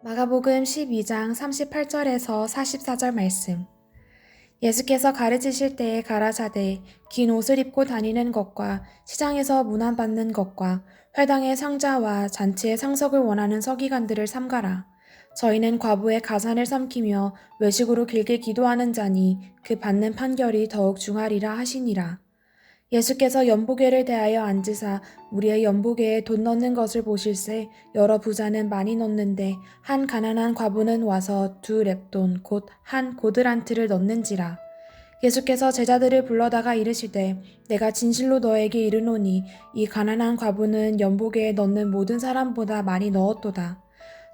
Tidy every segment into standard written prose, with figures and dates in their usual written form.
마가복음 12장 38절에서 44절 말씀. 예수께서 가르치실 때에 가라사대 긴 옷을 입고 다니는 것과 시장에서 문안받는 것과 회당의 상자와 잔치의 상석을 원하는 서기관들을 삼가라. 저희는 과부의 가산을 삼키며 외식으로 길게 기도하는 자니 그 받는 판결이 더욱 중하리라 하시니라. 예수께서 연보궤를 대하여 앉으사 우리의 연보궤에 돈 넣는 것을 보실세 여러 부자는 많이 넣는데 한 가난한 과부는 와서 2렙돈 곧 한 고드란트를 넣는지라. 예수께서 제자들을 불러다가 이르시되 내가 진실로 너에게 이르노니 이 가난한 과부는 연보궤에 넣는 모든 사람보다 많이 넣었도다.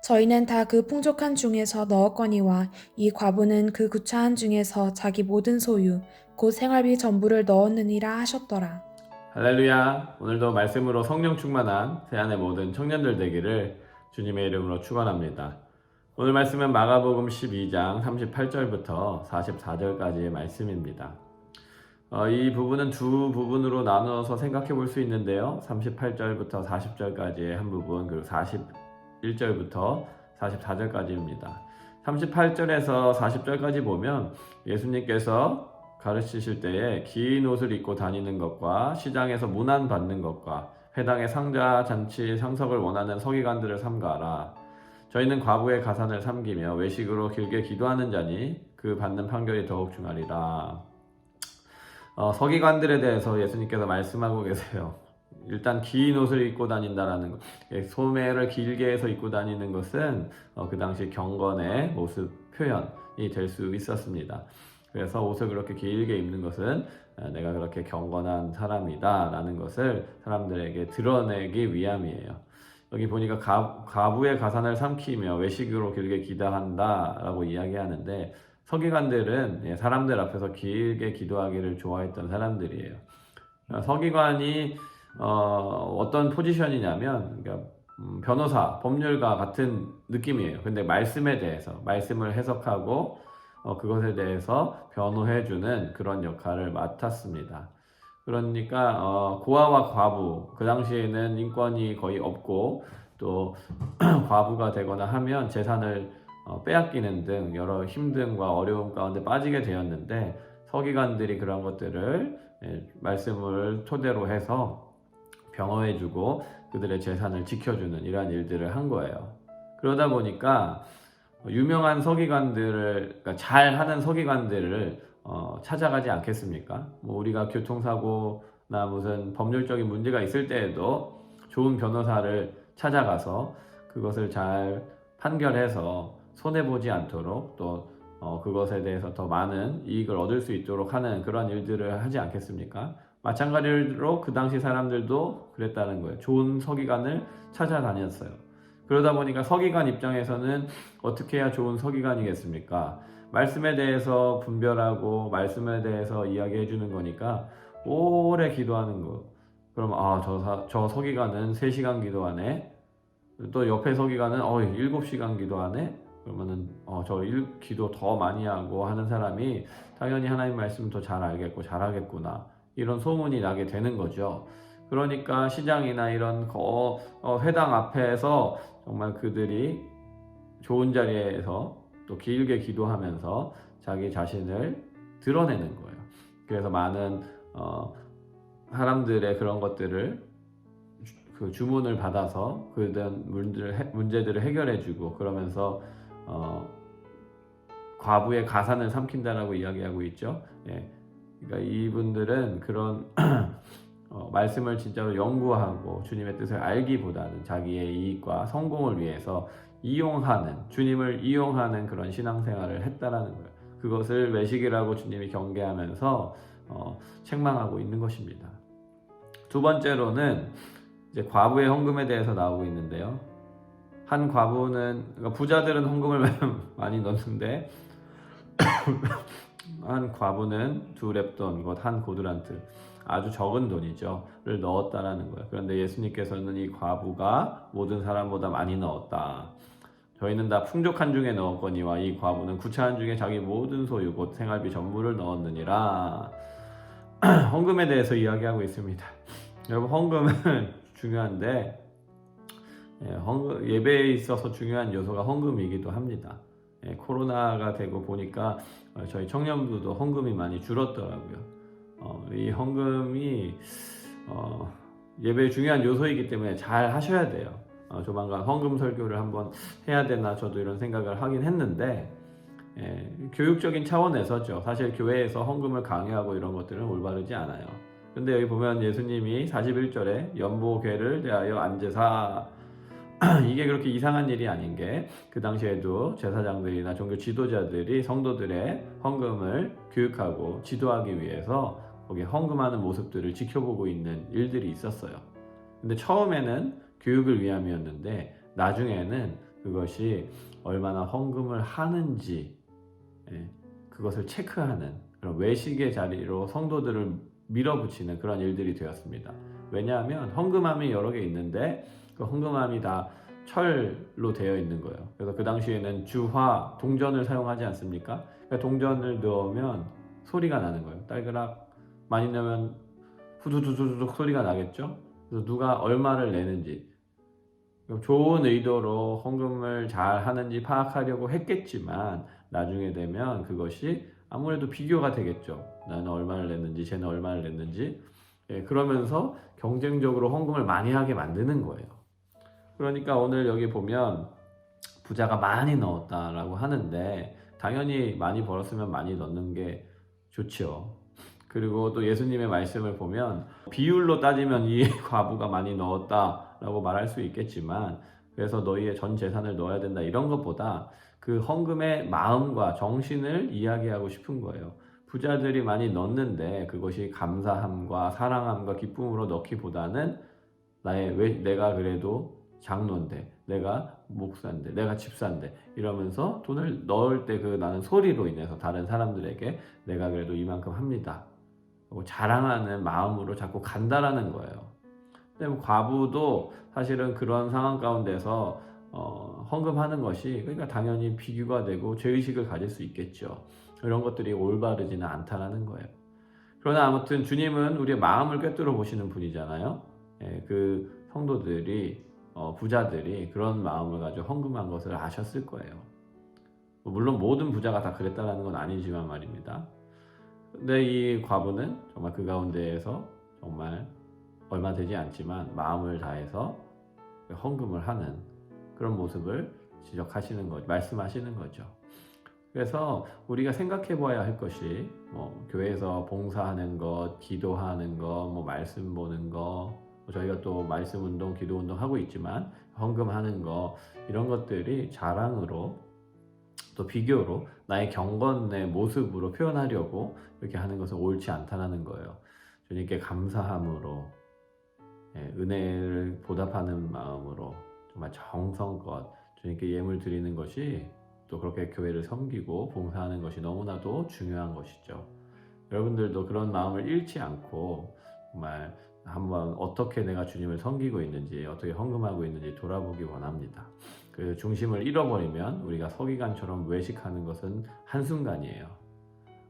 저희는 다 그 풍족한 중에서 넣었거니와 이 과부는 그 구차한 중에서 자기 모든 소유 곧 생활비 전부를 넣었느니라 하셨더라. 할렐루야. 오늘도 말씀으로 성령 충만한 세안의 모든 청년들 되기를 주님의 이름으로 축원합니다. 오늘 말씀은 마가복음 12장 38절부터 44절까지의 말씀입니다. 이 부분은 두 부분으로 나누어서 생각해 볼 수 있는데요. 38절부터 40절까지의 한 부분, 그리고 41절부터 44절까지입니다. 38절에서 40절까지 보면 예수님께서 가르치실 때에 긴 옷을 입고 다니는 것과 시장에서 문안 받는 것과 회당의 상자, 잔치, 상석을 원하는 서기관들을 삼가라. 저희는 과부의 가산을 삼기며 외식으로 길게 기도하는 자니 그 받는 판결이 더욱 중하리라. 서기관들에 대해서 예수님께서 말씀하고 계세요. 일단 긴 옷을 입고 다닌다라는 것, 소매를 길게 해서 입고 다니는 것은 그 당시 경건의 모습 표현이 될 수 있었습니다. 그래서 옷을 그렇게 길게 입는 것은 내가 그렇게 경건한 사람이다 라는 것을 사람들에게 드러내기 위함이에요. 여기 보니까 과부의 가산을 삼키며 외식으로 길게 기도한다 라고 이야기하는데, 서기관들은 사람들 앞에서 길게 기도하기를 좋아했던 사람들이에요. 서기관이 어떤 포지션이냐면, 그러니까 변호사, 법률가 같은 느낌이에요. 근데 말씀에 대해서 말씀을 해석하고 그것에 대해서 변호해주는 그런 역할을 맡았습니다. 그러니까 고아와 과부, 그 당시에는 인권이 거의 없고 또 과부가 되거나 하면 재산을 빼앗기는 등 여러 힘듦과 어려움 가운데 빠지게 되었는데, 서기관들이 그런 것들을 말씀을 토대로 해서 병호해주고 그들의 재산을 지켜주는 이러한 일들을 한 거예요. 그러다 보니까 유명한 서기관들을, 그러니까 잘하는 서기관들을 찾아가지 않겠습니까? 뭐 우리가 교통사고나 무슨 법률적인 문제가 있을 때에도 좋은 변호사를 찾아가서 그것을 잘 판결해서 손해보지 않도록 또 그것에 대해서 더 많은 이익을 얻을 수 있도록 하는 그런 일들을 하지 않겠습니까? 마찬가지로 그 당시 사람들도 그랬다는 거예요. 좋은 서기관을 찾아다녔어요. 그러다 보니까 서기관 입장에서는 어떻게 해야 좋은 서기관이겠습니까? 말씀에 대해서 분별하고 말씀에 대해서 이야기해 주는 거니까 오래 기도하는 거. 그럼 저 서기관은 3시간 기도하네. 또 옆에 서기관은 7시간 기도하네. 그러면은 저 기도 더 많이 하고 하는 사람이 당연히 하나님 말씀 더 잘 알겠고 잘하겠구나, 이런 소문이 나게 되는 거죠. 그러니까 시장이나 이런 회당 앞에서 정말 그들이 좋은 자리에서 또 길게 기도하면서 자기 자신을 드러내는 거예요. 그래서 많은 사람들의 그런 것들을 그 주문을 받아서 그런 문제들을 해결해주고, 그러면서 과부의 가산을 삼킨다라고 이야기하고 있죠. 그러니까 이분들은 그런 말씀을 진짜로 연구하고 주님의 뜻을 알기보다는 자기의 이익과 성공을 위해서 주님을 이용하는 그런 신앙생활을 했다라는 거예요. 그것을 외식이라고 주님이 경계하면서 책망하고 있는 것입니다. 두 번째로는 이제 과부의 헌금에 대해서 나오고 있는데요. 한 과부는, 그러니까 부자들은 헌금을 많이 넣는데 한 과부는 2렙돈, 곧 한 고드란트, 아주 적은 돈이죠,를 넣었다라는 거예요. 그런데 예수님께서는 이 과부가 모든 사람보다 많이 넣었다. 저희는 다 풍족한 중에 넣었거니와 이 과부는 구차한 중에 자기 모든 소유 곧 생활비 전부를 넣었느니라. 헌금에 대해서 이야기하고 있습니다. 여러분, 헌금은 중요한데 예배에 있어서 중요한 요소가 헌금이기도 합니다. 코로나가 되고 보니까 저희 청년부도 헌금이 많이 줄었더라고요. 이 헌금이 예배의 중요한 요소이기 때문에 잘 하셔야 돼요. 조만간 헌금 설교를 한번 해야 되나 저도 이런 생각을 하긴 했는데 교육적인 차원에서죠. 사실 교회에서 헌금을 강요하고 이런 것들은 올바르지 않아요. 근데 여기 보면 예수님이 41절에 연보궤를 대하여 안제사 이게 그렇게 이상한 일이 아닌 게 그 당시에도 제사장들이나 종교 지도자들이 성도들의 헌금을 교육하고 지도하기 위해서 거기에 헌금하는 모습들을 지켜보고 있는 일들이 있었어요. 근데 처음에는 교육을 위함이었는데 나중에는 그것이 얼마나 헌금을 하는지 그것을 체크하는 그런 외식의 자리로 성도들을 밀어붙이는 그런 일들이 되었습니다. 왜냐하면 헌금함이 여러 개 있는데 그 헌금함이 다 철로 되어 있는 거예요. 그래서 그 당시에는 주화, 동전을 사용하지 않습니까? 그러니까 동전을 넣으면 소리가 나는 거예요. 딸그락 많이 넣으면 후두두두둑 소리가 나겠죠? 그래서 누가 얼마를 내는지 좋은 의도로 헌금을 잘 하는지 파악하려고 했겠지만 나중에 되면 그것이 아무래도 비교가 되겠죠. 나는 얼마를 냈는지 쟤는 얼마를 냈는지 그러면서 경쟁적으로 헌금을 많이 하게 만드는 거예요. 그러니까 오늘 여기 보면 부자가 많이 넣었다라고 하는데 당연히 많이 벌었으면 많이 넣는 게 좋죠. 그리고 또 예수님의 말씀을 보면 비율로 따지면 이 과부가 많이 넣었다라고 말할 수 있겠지만 그래서 너희의 전 재산을 넣어야 된다 이런 것보다 그 헌금의 마음과 정신을 이야기하고 싶은 거예요. 부자들이 많이 넣는데 그것이 감사함과 사랑함과 기쁨으로 넣기보다는 내가 그래도 장로인데 내가 목사인데 내가 집사인데 이러면서 돈을 넣을 때 그 나는 소리로 인해서 다른 사람들에게 내가 그래도 이만큼 합니다 자랑하는 마음으로 자꾸 간다라는 거예요. 근데 뭐 과부도 사실은 그런 상황 가운데서 헌금하는 것이 그러니까 당연히 비교가 되고 죄의식을 가질 수 있겠죠. 이런 것들이 올바르지는 않다라는 거예요. 그러나 아무튼 주님은 우리의 마음을 꿰뚫어 보시는 분이잖아요. 그 성도들이 부자들이 그런 마음을 가지고 헌금한 것을 아셨을 거예요. 물론 모든 부자가 다 그랬다라는 건 아니지만 말입니다. 근데 이 과부는 정말 그 가운데에서 정말 얼마 되지 않지만 마음을 다해서 헌금을 하는 그런 모습을 지적하시는 거죠. 말씀하시는 거죠. 그래서 우리가 생각해 봐야 할 것이 교회에서 봉사하는 것, 기도하는 것, 말씀 보는 것, 저희가 또 말씀 운동, 기도 운동 하고 있지만 헌금하는 거 이런 것들이 자랑으로 또 비교로 나의 경건의 모습으로 표현하려고 이렇게 하는 것은 옳지 않다는 거예요. 주님께 감사함으로 은혜를 보답하는 마음으로 정말 정성껏 주님께 예물 드리는 것이 또 그렇게 교회를 섬기고 봉사하는 것이 너무나도 중요한 것이죠. 여러분들도 그런 마음을 잃지 않고 정말 한번 어떻게 내가 주님을 섬기고 있는지 어떻게 헌금하고 있는지 돌아보기 원합니다. 그 중심을 잃어버리면 우리가 서기관처럼 외식하는 것은 한순간이에요.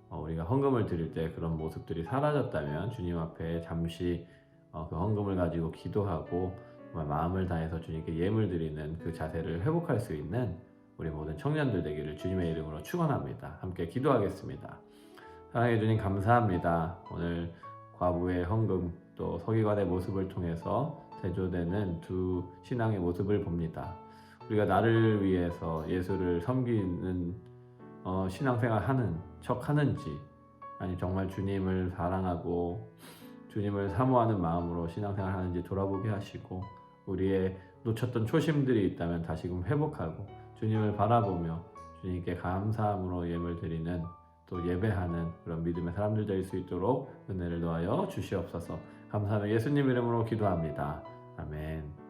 우리가 헌금을 드릴 때 그런 모습들이 사라졌다면 주님 앞에 잠시 그 헌금을 가지고 기도하고 정말 마음을 다해서 주님께 예물 드리는 그 자세를 회복할 수 있는 우리 모든 청년들 되기를 주님의 이름으로 축원합니다. 함께 기도하겠습니다. 사랑해 주님 감사합니다. 오늘 과부의 헌금 또 서기관의 모습을 통해서 대조되는 두 신앙의 모습을 봅니다. 우리가 나를 위해서 예수를 섬기는 신앙생활 하는 척 하는지 아니 정말 주님을 사랑하고 주님을 사모하는 마음으로 신앙생활 하는지 돌아보게 하시고 우리의 놓쳤던 초심들이 있다면 다시금 회복하고 주님을 바라보며 주님께 감사함으로 예물 드리는 또 예배하는 그런 믿음의 사람들 될 수 있도록 은혜를 더하여 주시옵소서. 감사하며 예수님 이름으로 기도합니다. 아멘.